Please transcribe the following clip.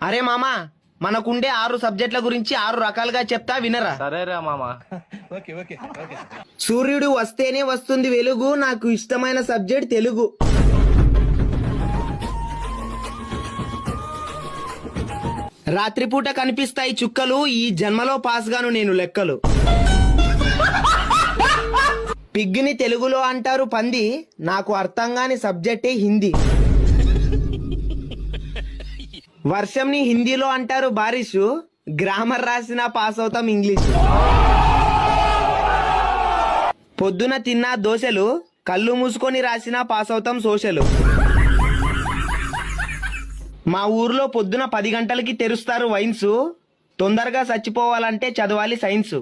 అరే మామా, మనకుండే 6 సబ్జెక్టుల గురించి 6 రకాలుగా చెప్తా వినరా. సరేరా మామ. సూర్యుడు వస్తేనే వస్తుంది వెలుగు, నాకు ఇష్టమైన సబ్జెక్ట్ తెలుగు. రాత్రిపూట కనిపిస్తాయి చుక్కలు, ఈ జన్మలో పాస్ గాను నేను లెక్కలు. పిగ్గిని తెలుగులో అంటారు పంది, నాకు అర్థం కాని సబ్జెక్టే హిందీ. వర్షంని హిందీలో అంటారు బారిషు, గ్రామర్ రాసినా పాస్ అవుతాం ఇంగ్లీష్. పొద్దున తిన్నా దోశలు, కళ్ళు మూసుకొని రాసినా పాస్ అవుతాం సోషలు. మా ఊర్లో పొద్దున 10 గంటలకి తెరుస్తారు వైన్స్, తొందరగా చచ్చిపోవాలంటే చదవాలి సైన్స్.